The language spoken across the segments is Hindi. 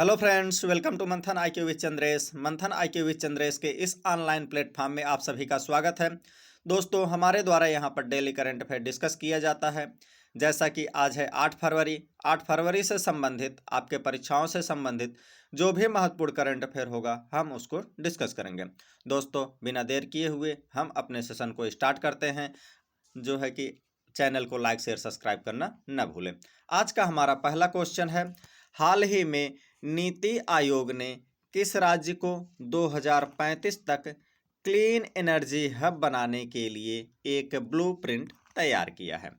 हेलो फ्रेंड्स, वेलकम टू मंथन आईक्यू विद चंद्रेश। मंथन आईक्यू विद चंद्रेश के इस ऑनलाइन प्लेटफॉर्म में आप सभी का स्वागत है। दोस्तों, हमारे द्वारा यहाँ पर डेली करंट अफेयर डिस्कस किया जाता है। जैसा कि आज है 8 फरवरी से संबंधित आपके परीक्षाओं से संबंधित जो भी महत्वपूर्ण करंट अफेयर होगा हम उसको डिस्कस करेंगे। दोस्तों, बिना देर किए हुए हम अपने सेशन को स्टार्ट करते हैं। जो है कि चैनल को लाइक शेयर सब्सक्राइब करना न भूलें। आज का हमारा पहला क्वेश्चन है, हाल ही में नीति आयोग ने किस राज्य को 2035 तक क्लीन एनर्जी हब बनाने के लिए एक ब्लूप्रिंट तैयार किया है?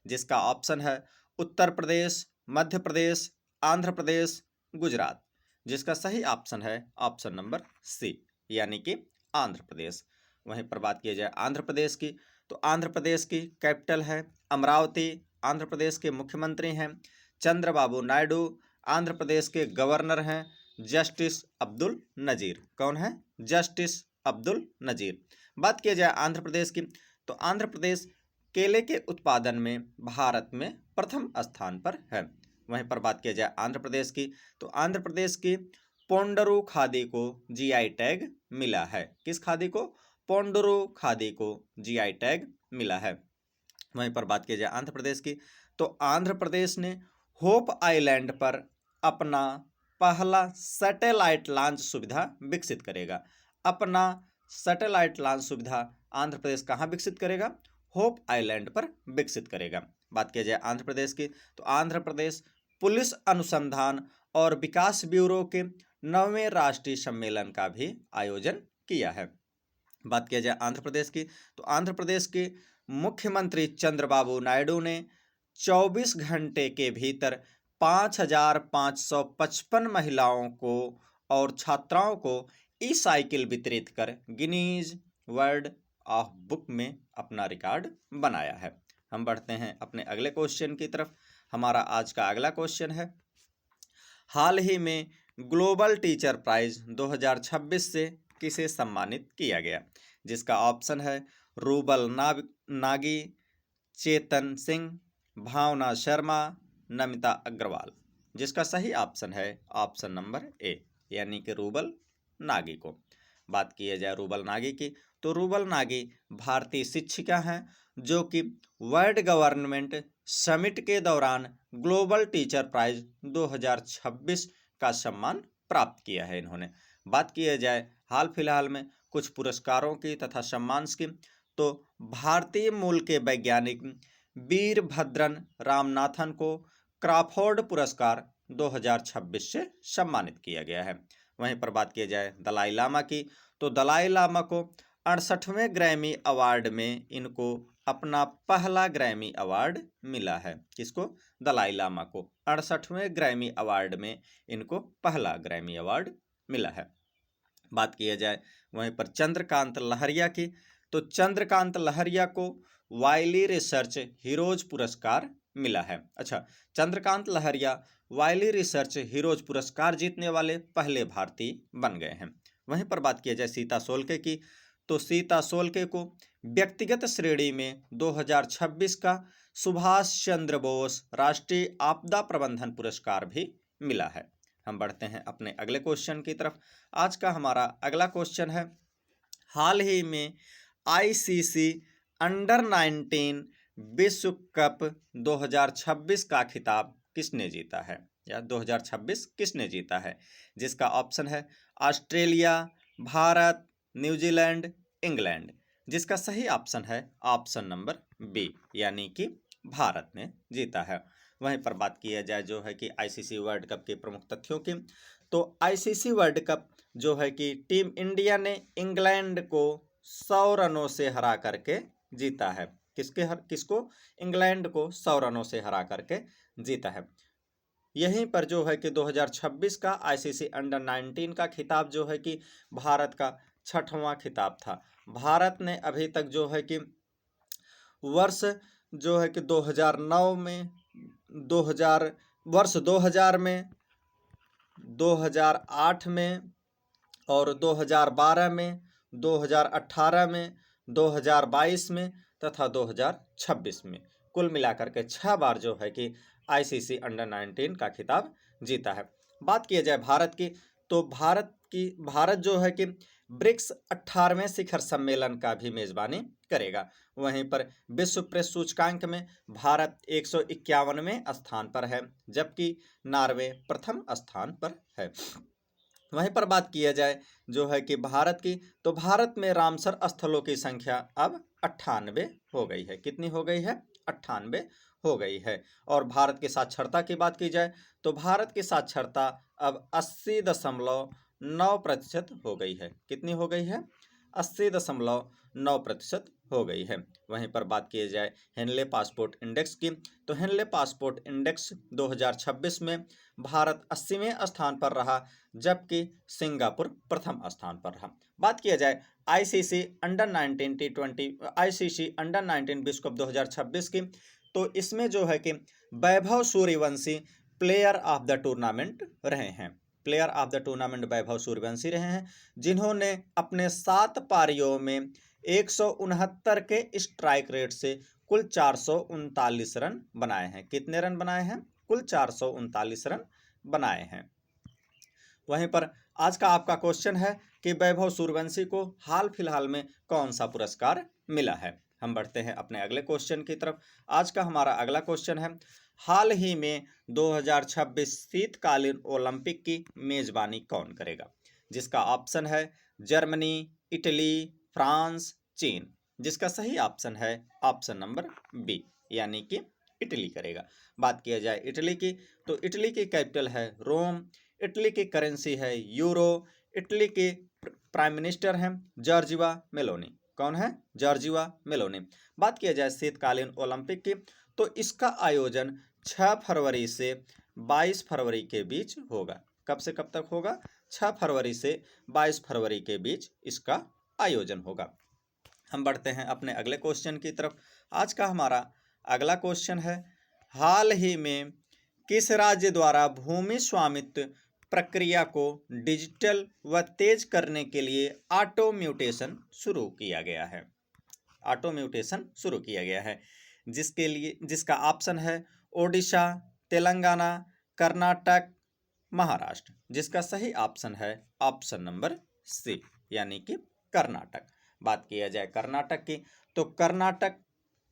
जिसका ऑप्शन है उत्तर प्रदेश, मध्य प्रदेश, आंध्र प्रदेश, गुजरात। जिसका सही ऑप्शन है ऑप्शन नंबर सी, यानी कि आंध्र प्रदेश। वहीं पर बात की जाए आंध्र प्रदेश की, तो आंध्र प्रदेश की कैपिटल है अमरावती। आंध्र प्रदेश के मुख्यमंत्री हैं चंद्रबाबू नायडू। आंध्र प्रदेश के गवर्नर हैं जस्टिस अब्दुल नजीर। कौन है? जस्टिस अब्दुल नजीर। बात किया जाए आंध्र प्रदेश की, तो आंध्र प्रदेश केले के उत्पादन में भारत में प्रथम स्थान पर है। वहीं पर बात किया जाए आंध्र प्रदेश की, तो आंध्र प्रदेश की पोंडरू खादी को जीआई टैग मिला है। किस खादी को? पोंडरू खादी को जीआई टैग मिला है। वहीं पर बात की जाए आंध्र प्रदेश की, तो आंध्र प्रदेश ने होप आइलैंड पर अपना पहला सैटेलाइट लॉन्च सुविधा विकसित करेगा। अपना सैटेलाइट लॉन्च सुविधा आंध्र प्रदेश कहाँ विकसित करेगा? होप आइलैंड पर विकसित करेगा। बात की जाए आंध्र प्रदेश की, तो आंध्र प्रदेश पुलिस अनुसंधान और विकास ब्यूरो के 9वें राष्ट्रीय सम्मेलन का भी आयोजन किया है। बात किया जाए आंध्र प्रदेश की, तो आंध्र प्रदेश के मुख्यमंत्री चंद्रबाबू नायडू ने 24 घंटे के भीतर 5,555 महिलाओं को और छात्राओं को ई साइकिल वितरित कर गिनीज वर्ल्ड ऑफ बुक में अपना रिकॉर्ड बनाया है। हम बढ़ते हैं अपने अगले क्वेश्चन की तरफ। हमारा आज का अगला क्वेश्चन है, हाल ही में ग्लोबल टीचर प्राइज 2026 से किसे सम्मानित किया गया? जिसका ऑप्शन है रूबल नागी, चेतन सिंह, भावना शर्मा, नमिता अग्रवाल। जिसका सही ऑप्शन है ऑप्शन नंबर ए, यानी कि रूबल नागी को। बात की जाए रूबल नागी की, तो रूबल नागी भारतीय शिक्षिका हैं जो कि वर्ल्ड गवर्नमेंट समिट के दौरान ग्लोबल टीचर प्राइज 2026 का सम्मान प्राप्त किया है इन्होंने। बात की जाए हाल फिलहाल में कुछ पुरस्कारों की तथा सम्मान की, तो भारतीय मूल के वैज्ञानिक वीरभद्रन रामनाथन को क्राफोर्ड पुरस्कार 2026 से सम्मानित किया गया है। वहीं पर बात की जाए दलाई लामा की, तो दलाई लामा को 68वें ग्रैमी अवार्ड में इनको अपना पहला ग्रैमी अवार्ड मिला है। किसको? दलाई लामा को 68वें ग्रैमी अवार्ड में इनको पहला ग्रैमी अवार्ड मिला है। बात किया जाए वहीं पर चंद्रकांत लहरिया की, तो चंद्रकांत लहरिया को वाइली रिसर्च हीरोज पुरस्कार मिला है। अच्छा, चंद्रकांत लहरिया वाइली रिसर्च हीरोज पुरस्कार जीतने वाले पहले भारतीय बन गए हैं। वहीं पर बात किया जाए सीता सोल्के की, तो सीता सोल्के को व्यक्तिगत श्रेणी में 2026 का सुभाष चंद्र बोस राष्ट्रीय आपदा प्रबंधन पुरस्कार भी मिला है। हम बढ़ते हैं अपने अगले क्वेश्चन की तरफ। आज का हमारा अगला क्वेश्चन है, हाल ही में आईसीसी अंडर 19 विश्व कप 2026 का खिताब किसने जीता है, या 2026 किसने जीता है? जिसका ऑप्शन है ऑस्ट्रेलिया, भारत, न्यूजीलैंड, इंग्लैंड। जिसका सही ऑप्शन है ऑप्शन नंबर बी, यानी कि भारत ने जीता है। वहीं पर बात किया जाए जो है कि आईसीसी वर्ल्ड कप के प्रमुख तथ्यों की, तो आईसीसी वर्ल्ड कप जो है कि टीम इंडिया ने इंग्लैंड को 100 रनों से हरा करके जीता है। किसको? इंग्लैंड को 100 रनों से हरा करके जीता है। यहीं पर जो है कि 2026 का आईसीसी अंडर 19 का खिताब जो है कि भारत का 6वां खिताब था। भारत ने अभी तक जो है कि वर्ष जो है कि 2009 में 2000 वर्ष 2000 में, 2008 में और 2012 में, 2018 में, 2022 में तथा 2026 में कुल मिलाकर के 6 बार जो है कि आईसीसी अंडर-19 का खिताब जीता है। बात किया जाए भारत की, तो भारत जो है कि ब्रिक्स 18वें शिखर सम्मेलन का भी मेजबानी करेगा। वहीं पर विश्व प्रेस सूचकांक में भारत 151वें स्थान पर है, जबकि नॉर्वे प्रथम स्थान पर है। वहीं पर बात किया जाए जो है कि भारत की, तो भारत में रामसर स्थलों की संख्या अब 98 हो गई है। कितनी हो गई है? 98 हो गई है। और भारत की साक्षरता की बात की जाए तो भारत की साक्षरता अब 80.9% हो गई है। कितनी हो गई है? 80.9% हो गई है। वहीं पर बात की जाए हेनले पासपोर्ट इंडेक्स की, तो हेनले पासपोर्ट इंडेक्स 2026 में भारत 80वें स्थान पर रहा, जबकि सिंगापुर प्रथम स्थान पर रहा। बात किया जाए ICC under nineteen T20 ICC under nineteen विश्व कप 2026 की, तो इसमें जो है कि Vaibhav Suryavanshi player of the tournament रहे हैं। Player of the tournament Vaibhav Suryavanshi रहे हैं, जिन्होंने अपने 7 पारियों में 169 के स्ट्राइक रेट से कुल 439 रन बनाए हैं। कितने रन बनाए हैं? कुल 439 रन बनाए हैं। वहीं पर आज का आपका क्वेश्चन है कि वैभव सूर्यवंशी को हाल फिलहाल में कौन सा पुरस्कार मिला है। हम बढ़ते हैं अपने अगले क्वेश्चन की तरफ। आज का हमारा अगला क्वेश्चन है, हाल ही में 2026 शीतकालीन ओलंपिक की मेजबानी कौन करेगा? जिसका ऑप्शन है जर्मनी, इटली, फ्रांस, चीन। जिसका सही ऑप्शन है ऑप्शन नंबर बी, यानी कि इटली करेगा। बात किया जाए इटली की, तो इटली की कैपिटल है रोम, इटली की करेंसी है यूरो, इटली के प्राइम मिनिस्टर हैं जॉर्जिया मेलोनी। कौन है? Giorgia Meloni. बात किया जाए शीतकालीन ओलंपिक की, तो इसका आयोजन 6 फरवरी से 22 फरवरी के बीच होगा। कब से कब तक होगा? 6 फरवरी से 22 फरवरी के बीच इसका आयोजन होगा। हम बढ़ते हैं अपने अगले क्वेश्चन की तरफ। आज का हमारा अगला क्वेश्चन है, हाल ही में किस राज्य द्वारा भूमि स्वामित्व प्रक्रिया को डिजिटल व तेज करने के लिए ऑटो म्यूटेशन शुरू किया गया है? ऑटो म्यूटेशन शुरू किया गया है, जिसका ऑप्शन है ओडिशा, तेलंगाना, कर्नाटक, महाराष्ट्र। जिसका सही ऑप्शन है ऑप्शन नंबर सी, यानी कि कर्नाटक। बात किया जाए कर्नाटक की, तो कर्नाटक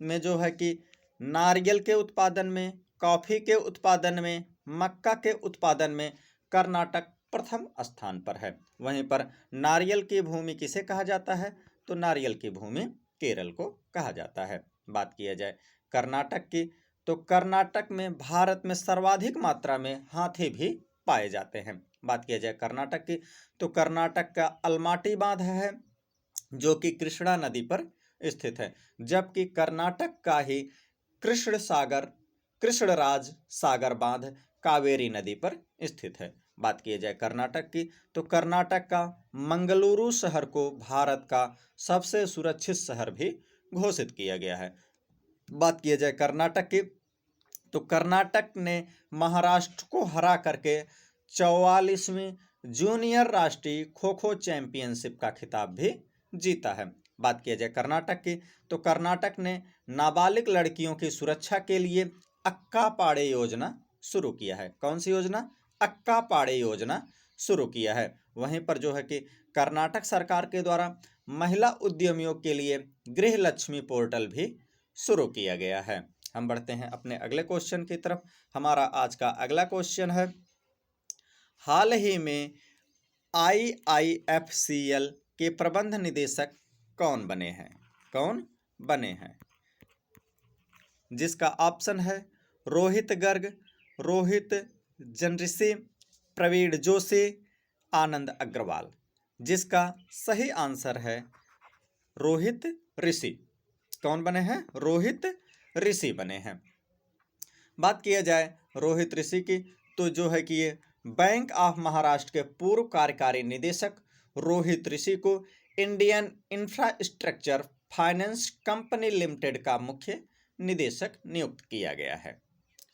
में जो है कि नारियल के उत्पादन में, कॉफी के उत्पादन में, मक्का के उत्पादन में कर्नाटक प्रथम स्थान पर है। वहीं पर नारियल की भूमि किसे कहा जाता है? तो नारियल की भूमि केरल को कहा जाता है। बात किया जाए कर्नाटक की, तो कर्नाटक में भारत में सर्वाधिक मात्रा में हाथी भी पाए जाते हैं। बात किया जाए कर्नाटक की, तो कर्नाटक का अलमाटी बांध है जो कि कृष्णा नदी पर स्थित है, जबकि कर्नाटक का ही कृष्णराज सागर बांध कावेरी नदी पर स्थित है। बात की जाए कर्नाटक की, तो कर्नाटक का मंगलुरु शहर को भारत का सबसे सुरक्षित शहर भी घोषित किया गया है। बात की जाए कर्नाटक की, तो कर्नाटक ने महाराष्ट्र को हरा करके 44वीं जूनियर राष्ट्रीय खो खो चैंपियनशिप का खिताब भी जीता है। बात किया जाए कर्नाटक की, तो कर्नाटक ने नाबालिग लड़कियों की सुरक्षा के लिए अक्का पाड़े योजना शुरू किया है। कौन सी योजना? अक्का पाड़े योजना शुरू किया है। वहीं पर जो है कि कर्नाटक सरकार के द्वारा महिला उद्यमियों के लिए गृह लक्ष्मी पोर्टल भी शुरू किया गया है। हम बढ़ते हैं अपने अगले क्वेश्चन की तरफ। हमारा आज का अगला क्वेश्चन है, हाल ही में IIFCL के प्रबंध निदेशक कौन बने हैं? कौन बने हैं? जिसका ऑप्शन है रोहित गर्ग, रोहित जनऋषि, प्रवीण जोशी, आनंद अग्रवाल। जिसका सही आंसर है रोहित ऋषि। कौन बने हैं? रोहित ऋषि बने हैं। बात किया जाए रोहित ऋषि की, तो जो है कि ये बैंक ऑफ महाराष्ट्र के पूर्व कार्यकारी निदेशक रोहित ऋषि को Indian infrastructure finance company limited का मुख्य निदेशक नियुक्त किया गया है।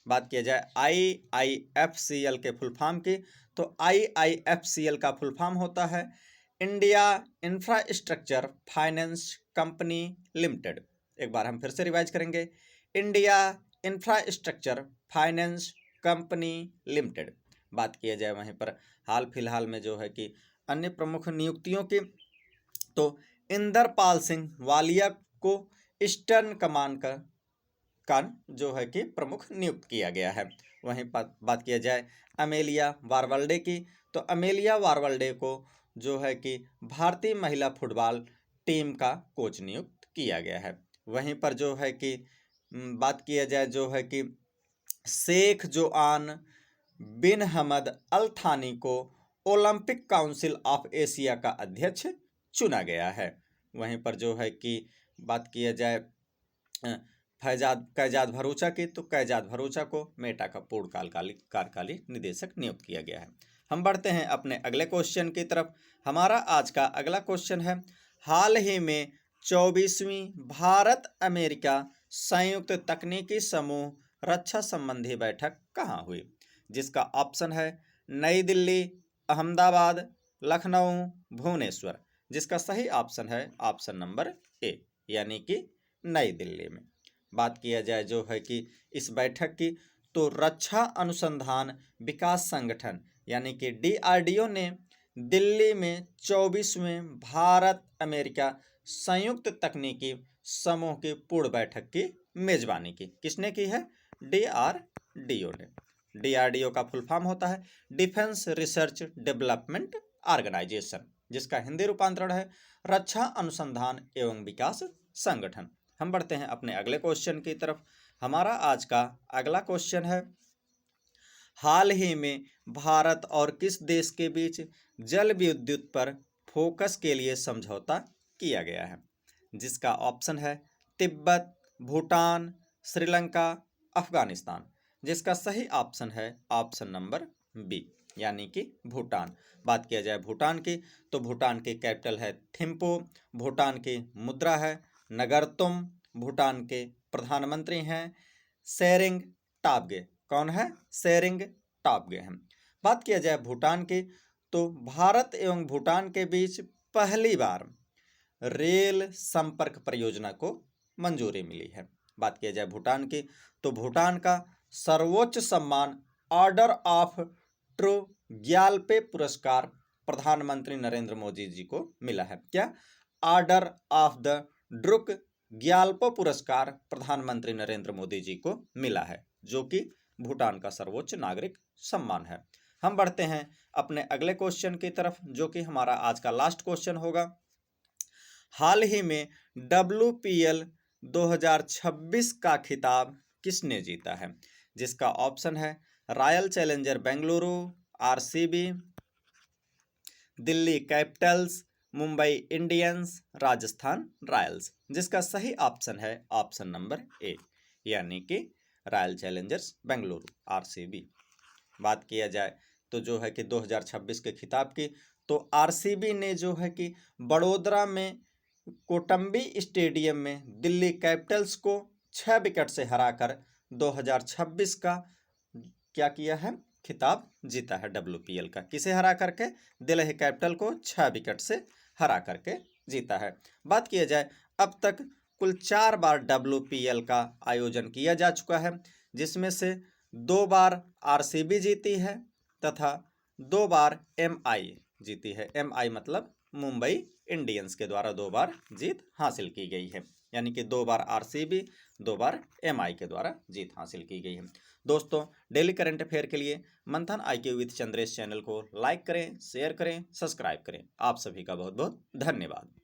बात किया जाए IIFCL के फुल फॉर्म की, तो IIFCL का फुल फॉर्म होता है India infrastructure finance company limited. एक बार हम फिर से रिवाइज करेंगे, India infrastructure finance company limited. बात किया जाए वहीं पर हाल फिलहाल में जो है कि अन्य प्रमुख नियुक्तियों की, तो इंदरपाल सिंह वालिया को ईस्टर्न कमान का जो है कि प्रमुख नियुक्त किया गया है। वहीं बात किया जाए अमेलिया वारवल्डे की, तो अमेलिया वारवल्डे को जो है कि भारतीय महिला फुटबॉल टीम का कोच नियुक्त किया गया है। वहीं पर जो है कि बात किया जाए जो है कि शेख जोआन बिन हमद अल थानी को ओलंपिक काउंसिल ऑफ एशिया का अध्यक्ष चुना गया है। वहीं पर जो है कि बात किया जाए कैजाद भरूचा की, तो कैजाद भरूचा को मेटा का पूर्ण कार्यकाली निदेशक नियुक्त किया गया है। हम बढ़ते हैं अपने अगले क्वेश्चन की तरफ। हमारा आज का अगला क्वेश्चन है, हाल ही में 24वीं भारत अमेरिका संयुक्त तकनीकी समूह रक्षा संबंधी बैठक कहाँ हुई? जिसका ऑप्शन है नई दिल्ली, अहमदाबाद, लखनऊ, भुवनेश्वर। जिसका सही ऑप्शन है ऑप्शन नंबर ए, यानी कि नई दिल्ली में। बात किया जाए जो है कि इस बैठक की, तो रक्षा अनुसंधान विकास संगठन यानी कि DRDO ने दिल्ली में 24वें भारत अमेरिका संयुक्त तकनीकी समूह की पूर्ण बैठक की मेजबानी की। किसने की है? DRDO ने। DRDO का फुल फॉर्म होता है डिफेंस रिसर्च डेवलपमेंट ऑर्गेनाइजेशन, जिसका हिंदी रूपांतरण है रक्षा अनुसंधान एवं विकास संगठन। हम बढ़ते हैं अपने अगले क्वेश्चन की तरफ। हमारा आज का अगला क्वेश्चन है, हाल ही में भारत और किस देश के बीच जल विद्युत पर फोकस के लिए समझौता किया गया है? जिसका ऑप्शन है तिब्बत, भूटान, श्रीलंका, अफगानिस्तान। जिसका सही ऑप्शन है ऑप्शन नंबर बी, यानी कि भूटान। बात किया जाए भूटान की, तो भूटान की कैपिटल है थिम्पू, भूटान की मुद्रा है नगरतुम, भूटान के प्रधानमंत्री हैं शेरिंग टोब्गे। कौन है? शेरिंग टोब्गे हैं। बात किया जाए भूटान की, तो भारत एवं भूटान के बीच पहली बार रेल संपर्क परियोजना को मंजूरी मिली है। बात किया जाए भूटान की, तो भूटान का सर्वोच्च सम्मान ऑर्डर ऑफ ट्रू ग्यालपे पुरस्कार प्रधानमंत्री नरेंद्र मोदी जी को मिला है। क्या? Order of the Druk Gyalpo पुरस्कार प्रधानमंत्री नरेंद्र मोदी जी को मिला है, जो कि भूटान का सर्वोच्च नागरिक सम्मान है। हम बढ़ते हैं अपने अगले क्वेश्चन की तरफ, जो कि हमारा आज का लास्ट क्वेश्चन होगा। हाल ही में WPL 2026 का खिताब किसने जीता है? जिसका ऑप्शन है royal challenger Bengaluru RCB, Delhi Capitals, Mumbai Indians, Rajasthan Royals. जिसका सही ऑप्शन है ऑप्शन नंबर ए, यानी कि रॉयल चैलेंजर्स बेंगलुरु RCB। बात किया जाए तो जो है कि 2026 के खिताब की, तो RCB ने जो है कि बड़ोदरा में कोटंबी स्टेडियम में दिल्ली कैपिटल्स को 6 विकेट से हराकर 2026 का क्या किया है? खिताब जीता है WPL का। किसे हरा करके? दिल्ली कैपिटल को 6 विकेट से हरा करके जीता है। बात किया जाए अब तक कुल 4 बार WPL का आयोजन किया जा चुका है, जिसमें से 2 बार RCB जीती है तथा 2 बार MI जीती है। MI मतलब मुंबई इंडियंस के द्वारा 2 बार जीत हासिल की गई है, यानी कि 2 बार RCB, 2 बार MI के द्वारा जीत हासिल की गई है। दोस्तों, डेली करंट अफेयर के लिए मंथन IQ विद चंद्रेश चैनल को लाइक करें, शेयर करें, सब्सक्राइब करें। आप सभी का बहुत बहुत धन्यवाद।